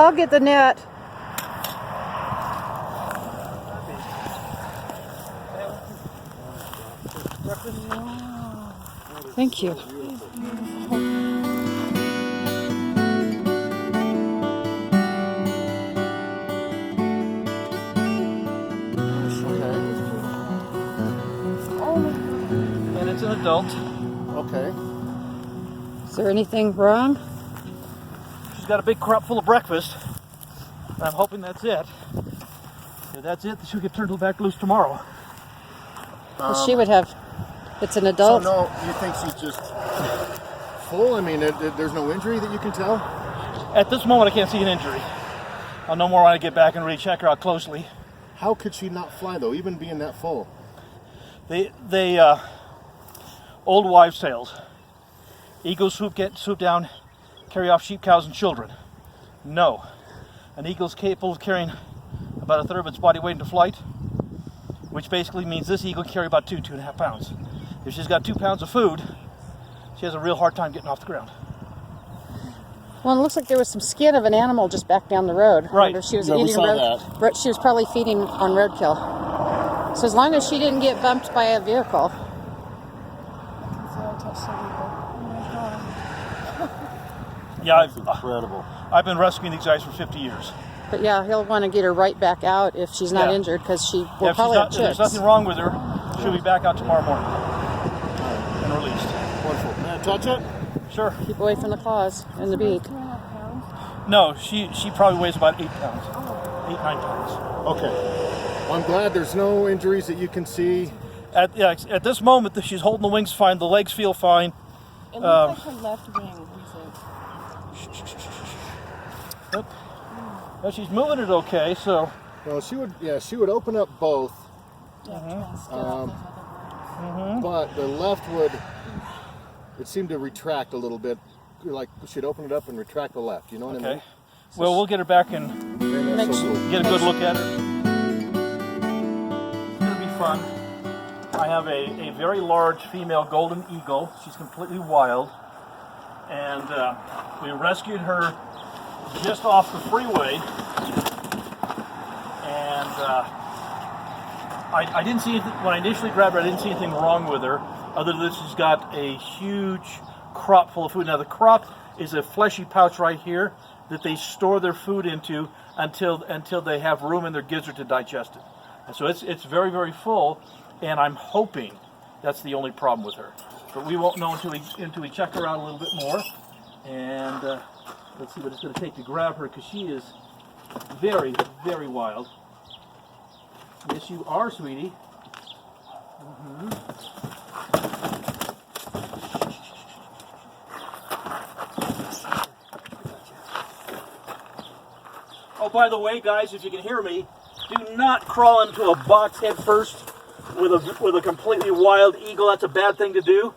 I'll get the net. Thank you. And it's an adult. Okay. Is there anything wrong? She's got a big crop full of breakfast. I'm hoping that's it. If that's it, she'll get turned back loose tomorrow. She would have. It's an adult. So no, you think she's just full? I mean, there's no injury that you can tell? At this moment, I can't see an injury. I'll know more when I get back and really check her out closely. How could she not fly, though, even being that full? Old wives' tales. Eagles swoop down, carry off sheep, cows, and children. No. An eagle's capable of carrying about a third of its body weight into flight, which basically means this eagle can carry about 2.5 pounds. If she's got 2 pounds of food, she has a real hard time getting off the ground. Well, it looks like there was some skin of an animal just back down the road. Right. I wonder if she was Yeah, we eating saw that. She was probably feeding on roadkill. So as long as she didn't get bumped by a vehicle. Yeah, That's incredible. I've been rescuing these guys for 50 years. But yeah, he'll want to get her right back out if she's not injured, because she will If probably have if there's chicks. nothing wrong with her, she'll be back out tomorrow morning and released. Wonderful. May I touch it? Sure. Keep away from the claws and the beak. No, she probably weighs about 8 pounds. 8, 9 pounds. Okay. Well, I'm glad there's no injuries that you can see. At this moment, she's holding the wings fine. The legs feel fine. It looks like her left wing. Yep. Well, she's moving it okay, so. Well, she would open up both, but the left it seemed to retract a little bit, like she'd open it up and retract the left, you know what I mean? Okay. Well, we'll get her back and And that's so cool. get a good look at her. It's going to be fun. I have a very large female golden eagle. She's completely wild. And we rescued her just off the freeway. And I didn't see anything, when I initially grabbed her, I didn't see anything wrong with her, other than she's got a huge crop full of food. Now the crop is a fleshy pouch right here that they store their food into until they have room in their gizzard to digest it. And so it's very, very full, and I'm hoping that's the only problem with her. But we won't know until we check her out a little bit more. And let's see what it's going to take to grab her, because she is very, very wild. Yes, you are, sweetie. Oh, by the way, guys, if you can hear me, do not crawl into a box head first with a completely wild eagle. That's a bad thing to do.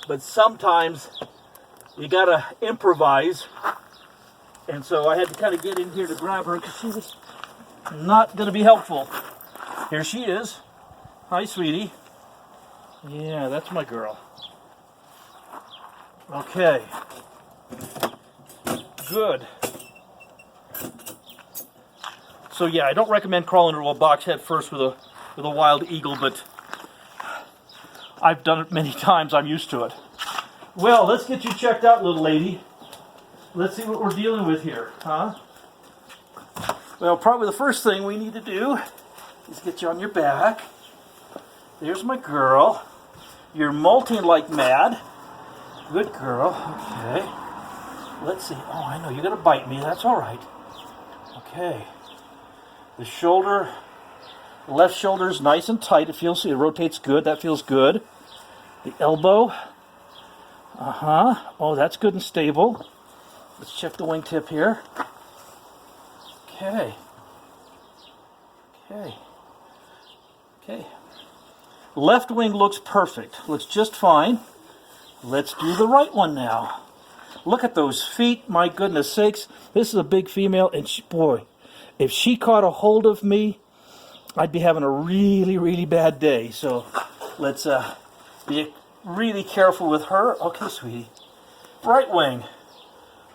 But sometimes you gotta improvise. And so I had to kind of get in here to grab her because she was not gonna be helpful. Here she is. Hi, sweetie. Yeah, that's my girl. Okay. Good. So yeah, I don't recommend crawling into a box head first with a wild eagle, but I've done it many times. I'm used to it. Well, let's get you checked out, little lady. Let's see what we're dealing with here, huh? Well, probably the first thing we need to do is get you on your back. There's my girl. You're molting like mad. Good girl. Okay. Let's see. Oh, I know. You're going to bite me. That's all right. Okay. The shoulder, the left shoulder is nice and tight. It rotates good. That feels good. The elbow. Oh, that's good and stable. Let's check the wingtip here. Okay. Left wing looks perfect. Looks just fine. Let's do the right one now. Look at those feet. My goodness sakes. This is a big female, and boy, if she caught a hold of me, I'd be having a really, really bad day. So let's be really careful with her. Okay, sweetie. Right wing.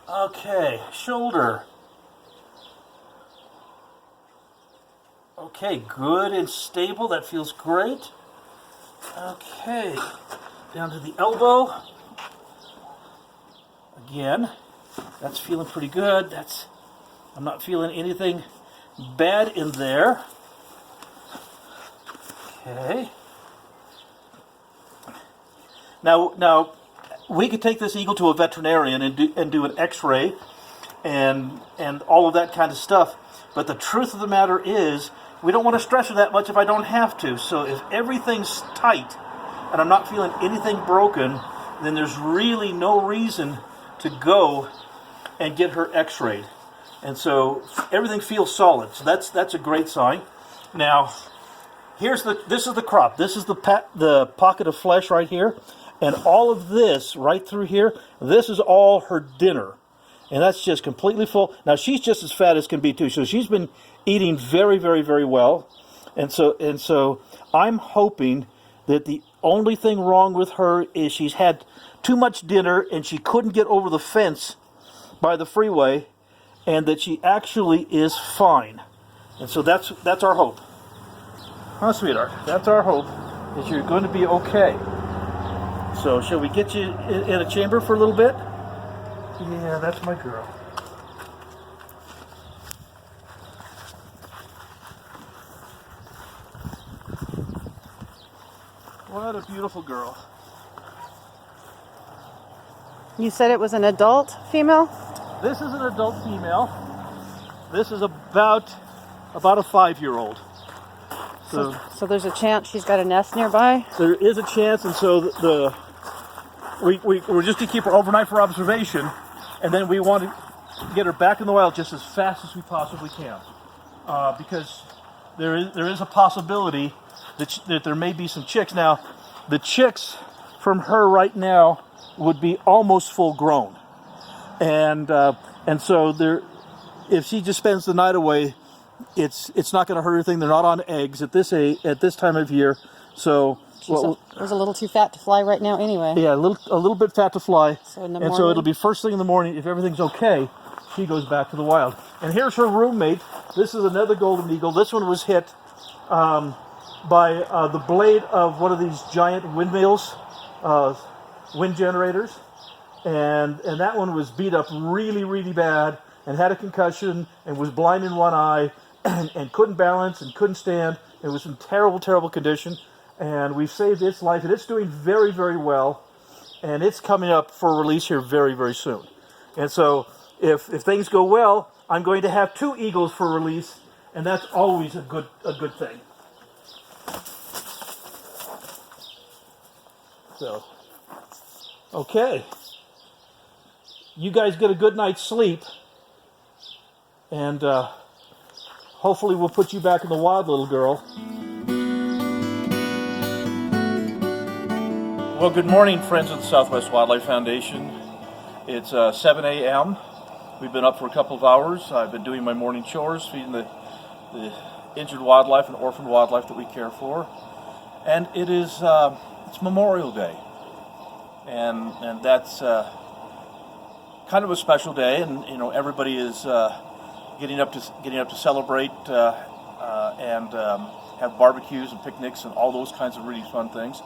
Okay, shoulder. Okay, good and stable. That feels great. Okay, down to the elbow. Again, that's feeling pretty good. I'm not feeling anything bad in there. Okay. Now, we could take this eagle to a veterinarian and do an X-ray, and all of that kind of stuff. But the truth of the matter is, we don't want to stress her that much if I don't have to. So if everything's tight and I'm not feeling anything broken, then there's really no reason to go and get her X-rayed. And so everything feels solid. So that's a great sign. Now, this is the crop. This is the pocket of flesh right here. And all of this right through here, this is all her dinner. And that's just completely full. Now, she's just as fat as can be, too. So she's been eating very, very, very well. And so I'm hoping that the only thing wrong with her is she's had too much dinner and she couldn't get over the fence by the freeway, and that she actually is fine. And so that's our hope. Huh, sweetheart? That's our hope, that you're going to be okay. So shall we get you in a chamber for a little bit? Yeah, that's my girl. What a beautiful girl. You said it was an adult female? This is an adult female. This is about a 5-year-old. So there's a chance she's got a nest nearby? There is a chance, and so we're just to keep her overnight for observation, and then we want to get her back in the wild just as fast as we possibly can, because there is a possibility that there may be some chicks. Now, the chicks from her right now would be almost full grown, and so if she just spends the night away, it's not going to hurt anything. They're not on eggs at this time of year, so. She's a little too fat to fly right now anyway. Yeah, a little bit fat to fly. So so it'll be first thing in the morning. If everything's okay, she goes back to the wild. And here's her roommate. This is another golden eagle. This one was hit by the blade of one of these giant windmills, wind generators. And that one was beat up really, really bad and had a concussion and was blind in one eye and couldn't balance and couldn't stand. It was in terrible, terrible condition. And we've saved its life, and it's doing very, very well. And it's coming up for release here very, very soon. And so if things go well, I'm going to have 2 eagles for release, and that's always a good thing. So, okay. You guys get a good night's sleep, and hopefully we'll put you back in the wild, little girl. Well, good morning, friends of the Southwest Wildlife Foundation. It's 7 a.m. We've been up for a couple of hours. I've been doing my morning chores, feeding the injured wildlife and orphaned wildlife that we care for. And it's Memorial Day. And that's kind of a special day, and everybody is getting up to celebrate and have barbecues and picnics and all those kinds of really fun things.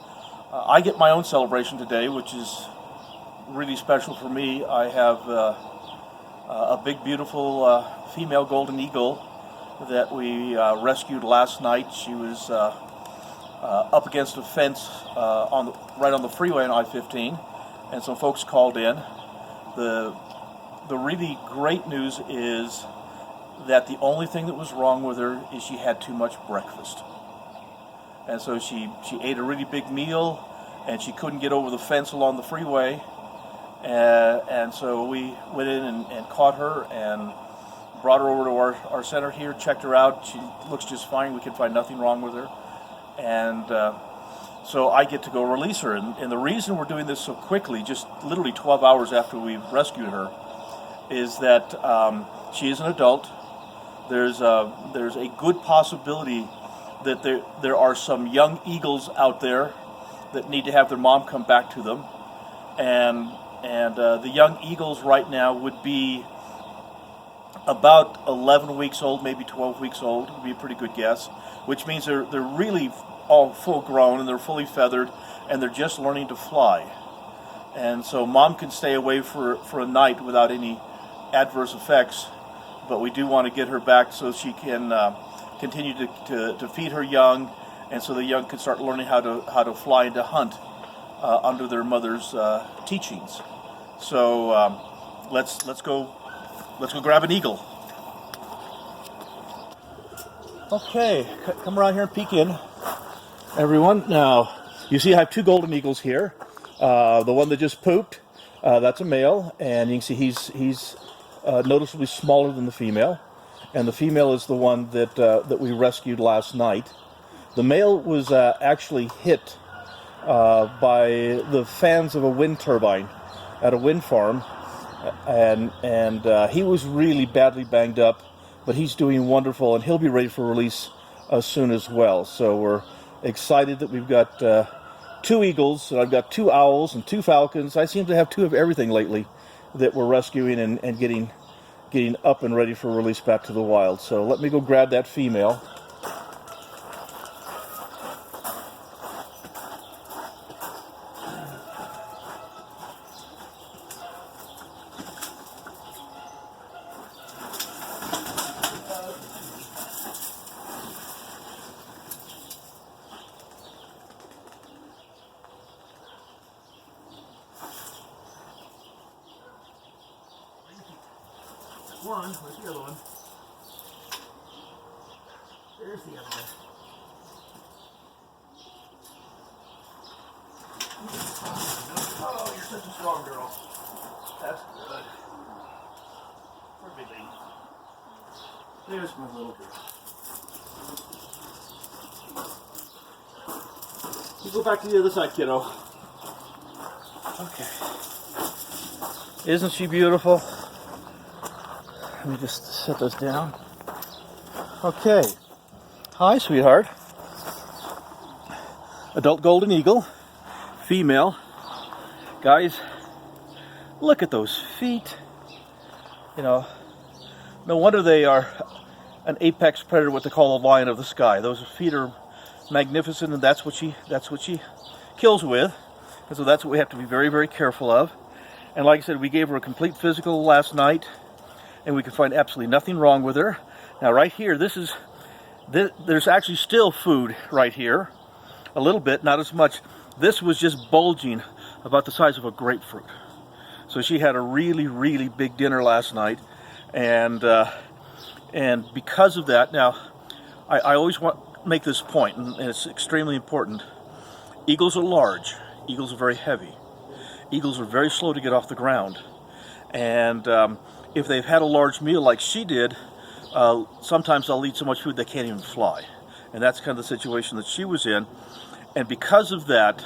I get my own celebration today, which is really special for me. I have a big, beautiful female golden eagle that we rescued last night. She was up against a fence right on the freeway on I-15, and some folks called in. The really great news is that the only thing that was wrong with her is she had too much breakfast. And so she ate a really big meal, and she couldn't get over the fence along the freeway. And so we went in and caught her and brought her over to our center here, checked her out. She looks just fine. We can find nothing wrong with her. And so I get to go release her. And the reason we're doing this so quickly, just literally 12 hours after we rescued her, is that she is an adult. There's a good possibility that there are some young eagles out there that need to have their mom come back to them, and the young eagles right now would be about 11 weeks old, maybe 12 weeks old would be a pretty good guess, which means they're really all full grown and they're fully feathered and they're just learning to fly. And so mom can stay away for a night without any adverse effects, but we do want to get her back so she can continue to feed her young, and so the young can start learning how to fly and to hunt under their mother's teachings. So let's go grab an eagle. Okay, come around here and peek in, everyone. Now, you see I have two golden eagles here. The one that just pooped, that's a male, and you can see he's noticeably smaller than the female. And the female is the one that we rescued last night. The male was actually hit by the fans of a wind turbine at a wind farm, and he was really badly banged up, but he's doing wonderful, and he'll be ready for release soon as well. So we're excited that we've got two eagles, and I've got two owls and two falcons. I seem to have two of everything lately that we're rescuing and getting up and ready for release back to the wild. So let me go grab that female. One, where's the other one? There's the other one. Oh, you're such a strong girl. That's good. Poor baby. There's my little girl. You go back to the other side, kiddo. Okay. Isn't she beautiful? Let me just set those down. Okay. Hi, sweetheart. Adult golden eagle, female. Guys, look at those feet. You know, no wonder they are an apex predator, what they call the lion of the sky. Those feet are magnificent, and that's what she kills with. And so that's what we have to be very, very careful of. And like I said, we gave her a complete physical last night, and we could find absolutely nothing wrong with her. Now right here, there's actually still food right here. A little bit, not as much. This was just bulging about the size of a grapefruit. So she had a really, really big dinner last night. And because of that, now, I always want to make this point, and it's extremely important. Eagles are large. Eagles are very heavy. Eagles are very slow to get off the ground. And if they've had a large meal like she did, sometimes they'll eat so much food they can't even fly. And that's kind of the situation that she was in. And because of that,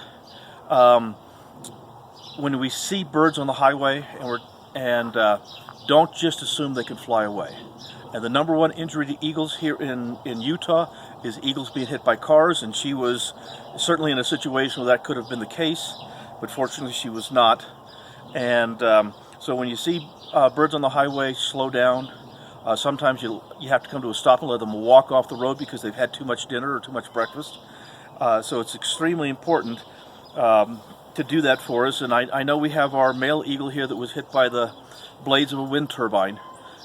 when we see birds on the highway, don't just assume they can fly away. And the number one injury to eagles here in Utah is eagles being hit by cars, and she was certainly in a situation where that could have been the case, but fortunately she was not. And so when you see birds on the highway, slow down. Sometimes you have to come to a stop and let them walk off the road because they've had too much dinner or too much breakfast. So it's extremely important to do that for us. And I know we have our male eagle here that was hit by the blades of a wind turbine,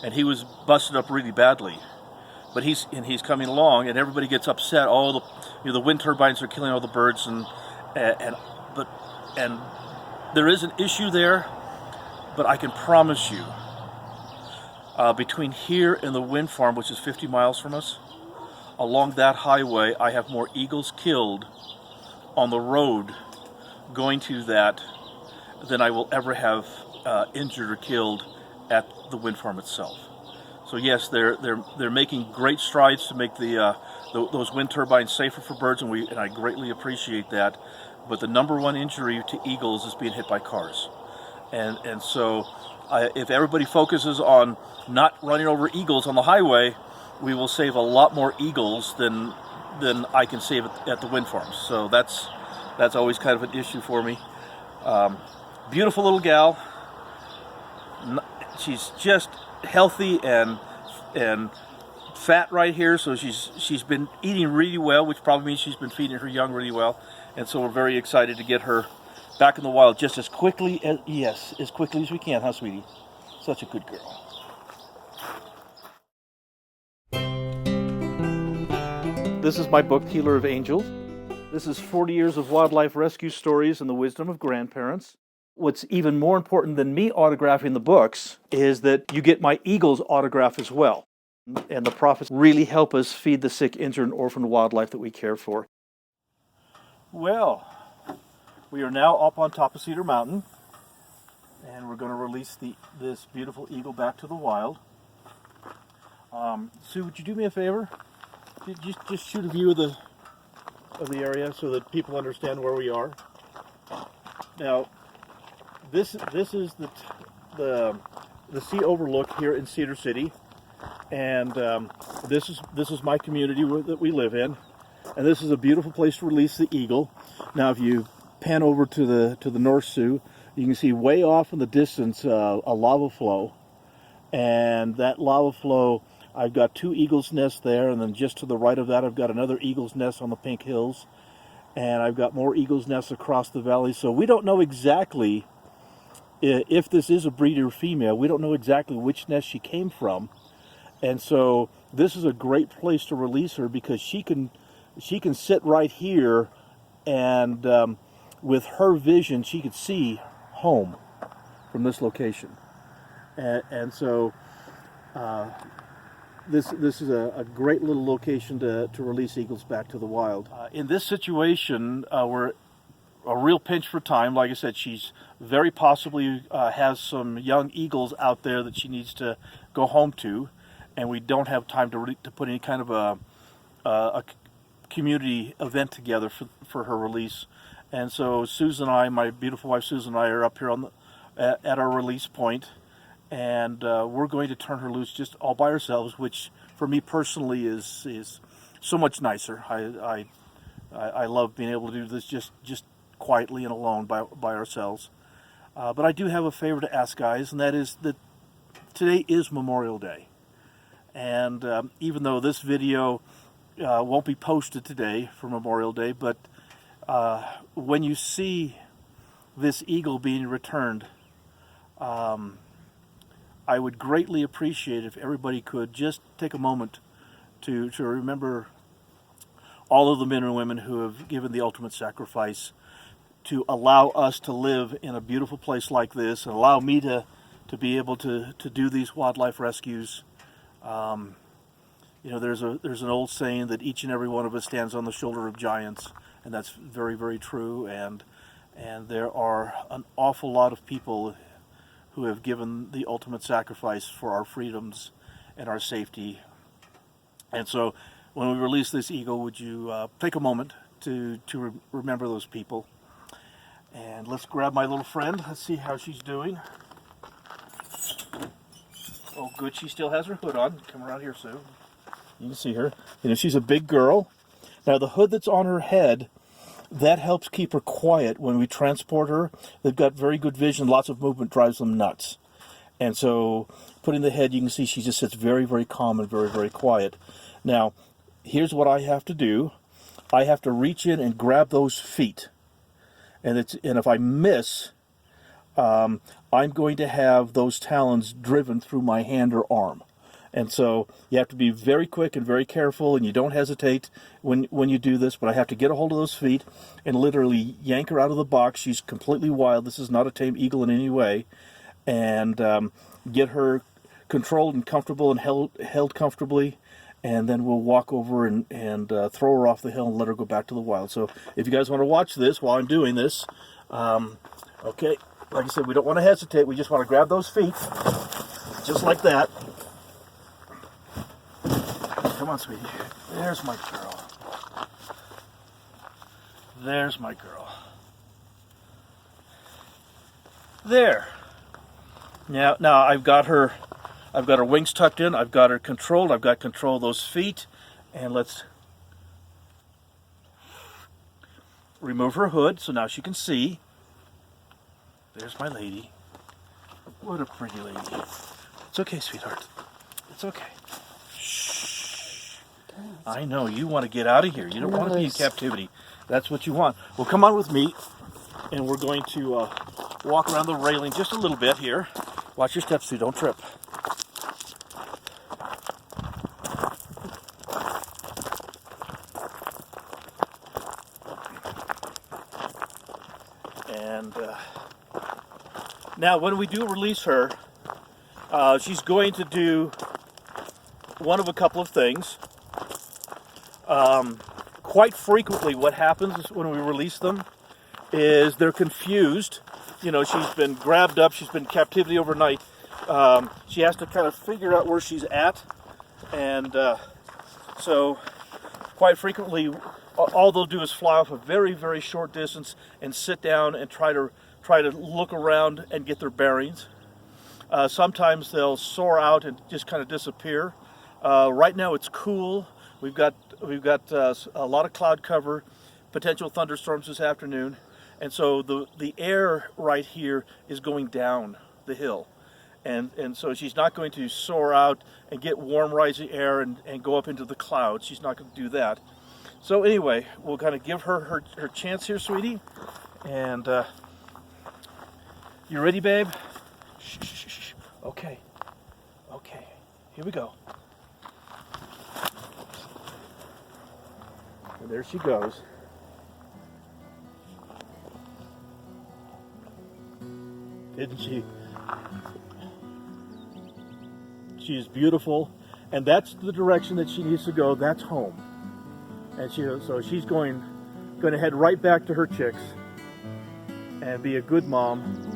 and he was busted up really badly. But he's coming along, and everybody gets upset. The wind turbines are killing all the birds, and there is an issue there. But I can promise you, between here and the wind farm, which is 50 miles from us, along that highway, I have more eagles killed on the road going to that than I will ever have injured or killed at the wind farm itself. So yes, they're making great strides to make those wind turbines safer for birds, and I greatly appreciate that. But the number one injury to eagles is being hit by cars. And so if everybody focuses on not running over eagles on the highway, we will save a lot more eagles than I can save at the wind farms. So that's always kind of an issue for me. Beautiful little gal. She's just healthy and fat right here, so she's been eating really well, which probably means she's been feeding her young really well, and so we're very excited to get her back in the wild just as quickly as we can, huh, sweetie? Such a good girl. This is my book, Healer of Angels. This is 40 years of wildlife rescue stories and the wisdom of grandparents. What's even more important than me autographing the books is that you get my eagle's autograph as well. And the profits really help us feed the sick, injured, and orphaned wildlife that we care for. Well, we are now up on top of Cedar Mountain, and we're going to release this beautiful eagle back to the wild. Sue, would you do me a favor? Just shoot a view of the area so that people understand where we are. Now, this is the C-Overlook here in Cedar City, and this is my community that we live in, and this is a beautiful place to release the eagle. Now, if you pan over to the North Sioux, you can see way off in the distance a lava flow, and that lava flow, I've got 2 eagles' nests there, and then just to the right of that I've got another eagle's nest on the Pink Hills, and I've got more eagles' nests across the valley. So we don't know exactly if this is a breeder female. We don't know exactly which nest she came from, and so this is a great place to release her because she can sit right here, and with her vision she could see home from this location, and so this is a great little location to release eagles back to the wild. In this situation, we're a real pinch for time. Like I said, she's very possibly has some young eagles out there that she needs to go home to, and we don't have time to put any kind of a community event together for her release. And so Susan and I, my beautiful wife Susan and I, are up here at our release point, and we're going to turn her loose just all by ourselves, which for me personally is so much nicer. I love being able to do this just quietly and alone by ourselves. But I do have a favor to ask, guys, and that is that today is Memorial Day, and even though this video won't be posted today for Memorial Day, but when you see this eagle being returned, I would greatly appreciate if everybody could just take a moment to remember all of the men and women who have given the ultimate sacrifice to allow us to live in a beautiful place like this, and allow me to be able to do these wildlife rescues. You know, there's an old saying that each and every one of us stands on the shoulder of giants, and that's very, very true. And there are an awful lot of people who have given the ultimate sacrifice for our freedoms and our safety. And so when we release this eagle, would you take a moment to remember those people? And let's grab my little friend. Let's see how she's doing. Oh, good. She still has her hood on. Come around here, Sue. You can see her. You know, she's a big girl. Now, the hood that's on her head, that helps keep her quiet when we transport her. They've got very good vision. Lots of movement drives them nuts. And so putting the head, you can see she just sits very, very calm and very, very quiet. Now, here's what I have to do. I have to reach in and grab those feet. And if I miss, I'm going to have those talons driven through my hand or arm. And so you have to be very quick and very careful, and you don't hesitate when you do this, but I have to get a hold of those feet and literally yank her out of the box. She's completely wild. This is not a tame eagle in any way. And get her controlled and comfortable and held comfortably, and then we'll walk over and throw her off the hill and let her go back to the wild. So if you guys want to watch this while I'm doing this, okay, like I said, we don't want to hesitate. We just want to grab those feet, just like that. Come on, sweetie. There's my girl. There's my girl. There. Now I've got her wings tucked in. I've got her controlled. I've got control of those feet. And let's remove her hood so now she can see. There's my lady. What a pretty lady. It's okay, sweetheart. It's okay. Shh. I know you want to get out of here. You don't want to be in captivity. That's what you want. Well, come on with me, and we're going to walk around the railing just a little bit here. Watch your steps, Sue. Don't trip. And now when we do release her, she's going to do one of a couple of things. Quite frequently what happens when we release them is they're confused. You know, she's been grabbed up, she's been in captivity overnight. She has to kind of figure out where she's at. And so quite frequently all they'll do is fly off a very, very short distance and sit down and try to look around and get their bearings. Sometimes they'll soar out and just kind of disappear. Right now it's cool. We've got a lot of cloud cover, potential thunderstorms this afternoon, and so the air right here is going down the hill, and so she's not going to soar out and get warm rising air and go up into the clouds. She's not going to do that. So anyway, we'll kind of give her chance here, sweetie. And you ready, babe? Shh, shh, shh. Okay. Okay. Here we go. And there she goes. Isn't she? She is beautiful, and that's the direction that she needs to go. That's home. And so she's going to head right back to her chicks and be a good mom